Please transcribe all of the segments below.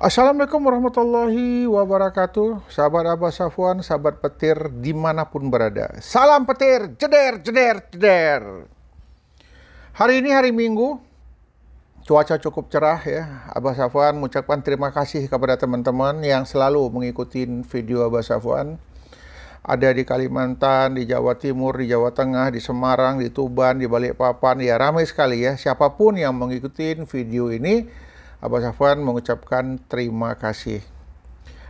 Assalamualaikum warahmatullahi wabarakatuh. Sahabat Abah Safwan, sahabat petir dimanapun berada. Salam petir, jeder, jeder, jeder. Hari ini hari Minggu, cuaca cukup cerah ya. Abah Safwan mengucapkan terima kasih kepada teman-teman yang selalu mengikuti video Abah Safwan. Ada di Kalimantan, di Jawa Timur, di Jawa Tengah, di Semarang, di Tuban, di Balikpapan. Ya ramai sekali ya. Siapapun yang mengikuti video ini, Abah Safwan mengucapkan terima kasih.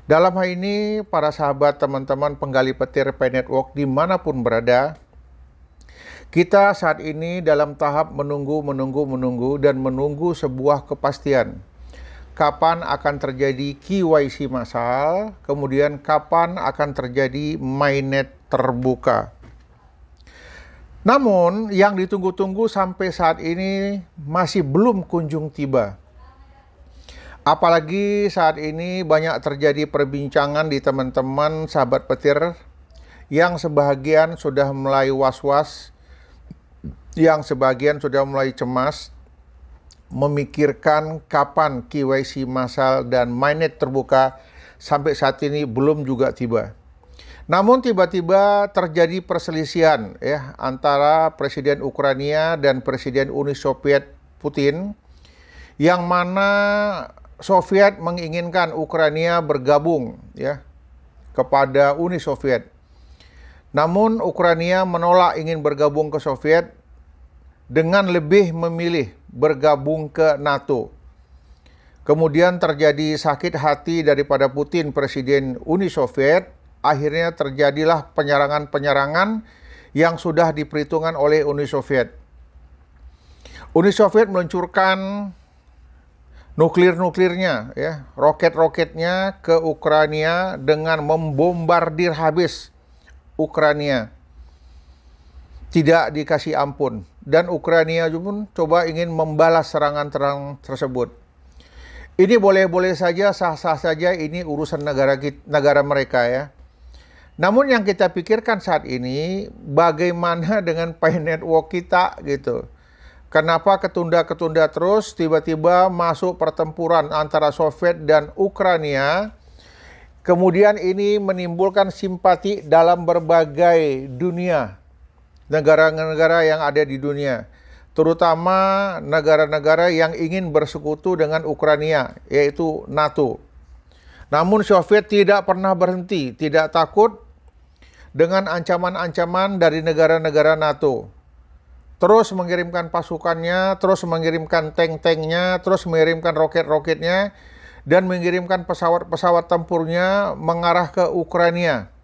Dalam hal ini, para sahabat teman-teman penggali petir Pi Network dimanapun berada, kita saat ini dalam tahap menunggu dan menunggu sebuah kepastian. Kapan akan terjadi KYC massal, kemudian kapan akan terjadi mainnet terbuka. Namun, yang ditunggu-tunggu sampai saat ini masih belum kunjung tiba. Apalagi saat ini banyak terjadi perbincangan di teman-teman sahabat petir yang sebagian sudah mulai was-was, yang sebagian sudah mulai cemas, memikirkan kapan KYC massal dan mainnet terbuka sampai saat ini belum juga tiba. Namun tiba-tiba terjadi perselisihan ya antara Presiden Ukraina dan Presiden Uni Soviet Putin, yang mana Soviet menginginkan Ukraina bergabung ya kepada Uni Soviet. Namun Ukraina menolak ingin bergabung ke Soviet dengan lebih memilih bergabung ke NATO. Kemudian terjadi sakit hati daripada Putin, Presiden Uni Soviet. Akhirnya terjadilah penyerangan-penyerangan yang sudah diperhitungkan oleh Uni Soviet. Uni Soviet meluncurkan nuklir-nuklirnya, ya, roket-roketnya ke Ukraina dengan membombardir habis Ukraina. Tidak dikasih ampun. Dan Ukraina pun coba ingin membalas serangan-serangan tersebut. Ini boleh-boleh saja, sah-sah saja, ini urusan negara mereka ya. Namun yang kita pikirkan saat ini, bagaimana dengan Pi Network kita gitu. Kenapa ketunda-ketunda terus, tiba-tiba masuk pertempuran antara Soviet dan Ukraina. Kemudian ini menimbulkan simpati dalam berbagai dunia, negara-negara yang ada di dunia. Terutama negara-negara yang ingin bersekutu dengan Ukraina, yaitu NATO. Namun Soviet tidak pernah berhenti, tidak takut dengan ancaman-ancaman dari negara-negara NATO. Terus mengirimkan pasukannya, terus mengirimkan tank-tanknya, terus mengirimkan roket-roketnya, dan mengirimkan pesawat-pesawat tempurnya mengarah ke Ukraina.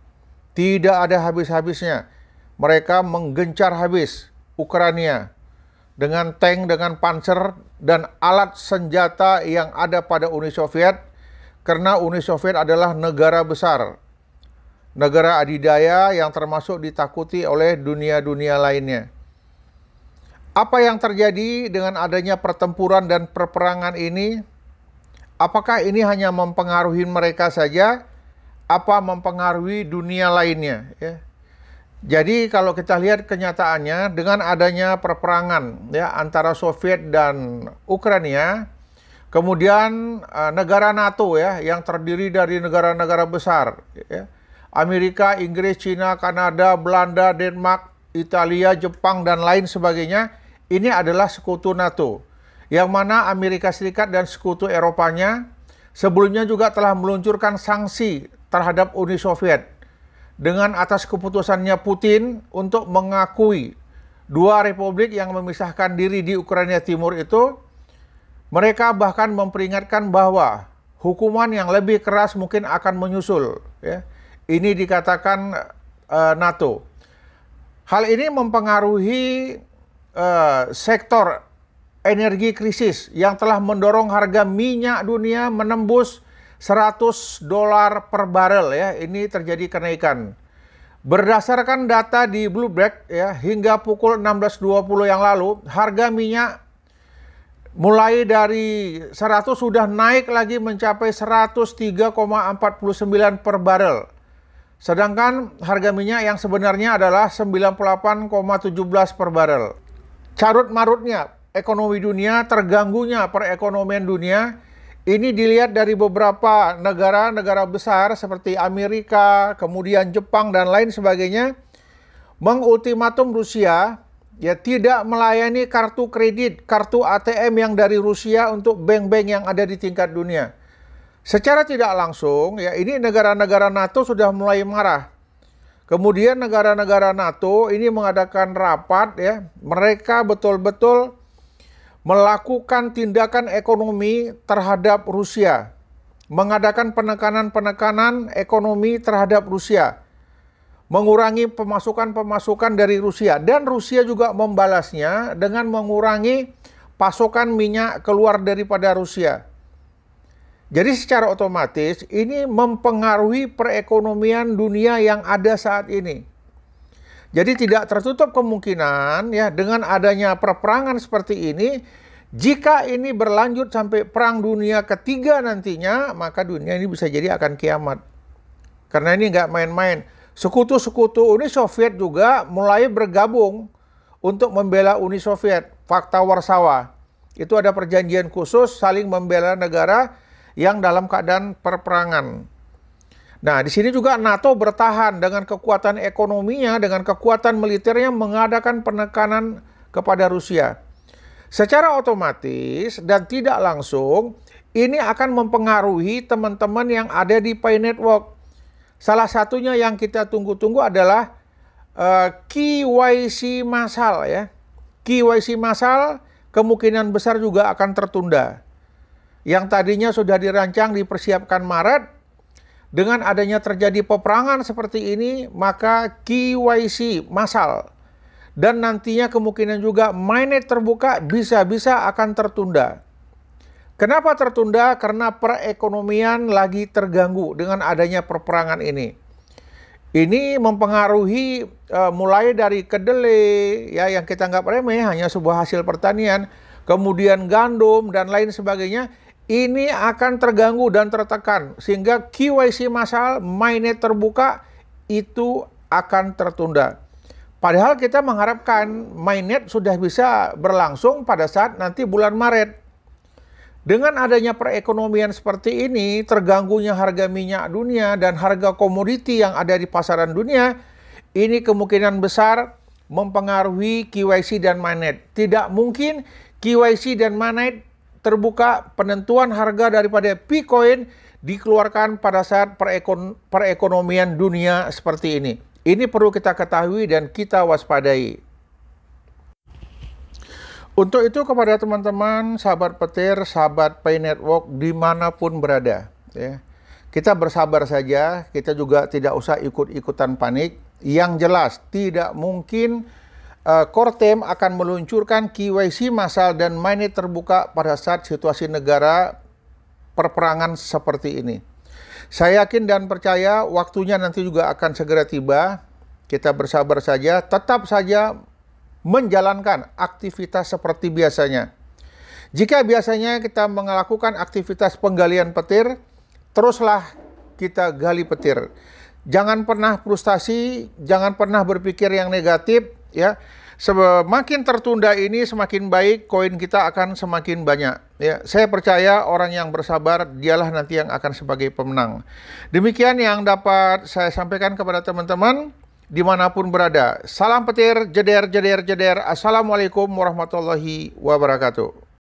Tidak ada habis-habisnya. Mereka menggencar habis Ukraina dengan tank, dengan panser, dan alat senjata yang ada pada Uni Soviet, karena Uni Soviet adalah negara besar, negara adidaya yang termasuk ditakuti oleh dunia-dunia lainnya. Apa yang terjadi dengan adanya pertempuran dan perperangan ini? Apakah ini hanya mempengaruhi mereka saja? Apa mempengaruhi dunia lainnya? Ya. Jadi kalau kita lihat kenyataannya, dengan adanya perperangan ya antara Soviet dan Ukraina, kemudian negara NATO ya yang terdiri dari negara-negara besar, ya, Amerika, Inggris, Cina, Kanada, Belanda, Denmark, Italia, Jepang, dan lain sebagainya. Ini adalah sekutu NATO, yang mana Amerika Serikat dan sekutu Eropanya sebelumnya juga telah meluncurkan sanksi terhadap Uni Soviet dengan atas keputusannya Putin untuk mengakui dua republik yang memisahkan diri di Ukraina Timur itu. Mereka bahkan memperingatkan bahwa hukuman yang lebih keras mungkin akan menyusul. Ya. Ini dikatakan NATO. Hal ini mempengaruhi sektor energi krisis yang telah mendorong harga minyak dunia menembus $100 per barel ya. Ini terjadi kenaikan. Berdasarkan data di Bloomberg ya, hingga pukul 16.20 yang lalu, harga minyak mulai dari 100 sudah naik lagi mencapai 103,49 per barel. Sedangkan harga minyak yang sebenarnya adalah 98,17 per barel. Carut marutnya ekonomi dunia, terganggunya perekonomian dunia, Ini dilihat dari beberapa negara-negara besar seperti Amerika, kemudian Jepang dan lain sebagainya, mengultimatum Rusia ya tidak melayani kartu kredit, kartu ATM yang dari Rusia untuk bank-bank yang ada di tingkat dunia. Secara tidak langsung ya ini negara-negara NATO sudah mulai marah. Kemudian negara-negara NATO ini mengadakan rapat ya, mereka betul-betul melakukan tindakan ekonomi terhadap Rusia, mengadakan penekanan-penekanan ekonomi terhadap Rusia, mengurangi pemasukan-pemasukan dari Rusia, dan Rusia juga membalasnya dengan mengurangi pasokan minyak keluar daripada Rusia. Jadi secara otomatis ini mempengaruhi perekonomian dunia yang ada saat ini. Jadi tidak tertutup kemungkinan ya dengan adanya perperangan seperti ini, jika ini berlanjut sampai perang dunia ketiga nantinya, maka dunia ini bisa jadi akan kiamat. Karena ini nggak main-main. Sekutu-sekutu Uni Soviet juga mulai bergabung untuk membela Uni Soviet. Fakta Warsawa. Itu ada perjanjian khusus saling membela negara yang dalam keadaan perperangan. Nah, di sini juga NATO bertahan dengan kekuatan ekonominya, dengan kekuatan militernya mengadakan penekanan kepada Rusia. Secara otomatis dan tidak langsung, ini akan mempengaruhi teman-teman yang ada di Pi Network. Salah satunya yang kita tunggu-tunggu adalah KYC massal ya. KYC massal kemungkinan besar juga akan tertunda. Yang tadinya sudah dirancang dipersiapkan Maret, dengan adanya terjadi peperangan seperti ini, maka KYC massal dan nantinya kemungkinan juga mainnet terbuka bisa-bisa akan tertunda. Kenapa tertunda? Karena perekonomian lagi terganggu dengan adanya perperangan ini. Ini mempengaruhi mulai dari kedelai ya yang kita anggap remeh hanya sebuah hasil pertanian, kemudian gandum dan lain sebagainya. Ini akan terganggu dan tertekan sehingga KYC massal mainnet terbuka itu akan tertunda. Padahal kita mengharapkan mainnet sudah bisa berlangsung pada saat nanti bulan Maret. Dengan adanya perekonomian seperti ini, terganggunya harga minyak dunia dan harga komoditi yang ada di pasaran dunia, ini kemungkinan besar mempengaruhi KYC dan mainnet. Tidak mungkin KYC dan mainnet terbuka penentuan harga daripada Bitcoin dikeluarkan pada saat perekonomian dunia seperti ini. Ini perlu kita ketahui dan kita waspadai. Untuk itu kepada teman-teman, sahabat petir, sahabat Pi Network dimanapun berada, ya, kita bersabar saja, kita juga tidak usah ikut-ikutan panik. Yang jelas tidak mungkin Kortem akan meluncurkan KYC massal dan mainnet terbuka pada saat situasi negara perperangan seperti ini. Saya yakin dan percaya waktunya nanti juga akan segera tiba. Kita bersabar saja, tetap saja menjalankan aktivitas seperti biasanya. Jika biasanya kita melakukan aktivitas penggalian petir, teruslah kita gali petir. Jangan pernah frustasi, jangan pernah berpikir yang negatif, ya. Semakin tertunda ini semakin baik, koin kita akan semakin banyak. Ya, saya percaya orang yang bersabar dialah nanti yang akan sebagai pemenang. Demikian yang dapat saya sampaikan kepada teman-teman dimanapun berada. Salam petir, jeder, jeder, jeder. Assalamualaikum warahmatullahi wabarakatuh.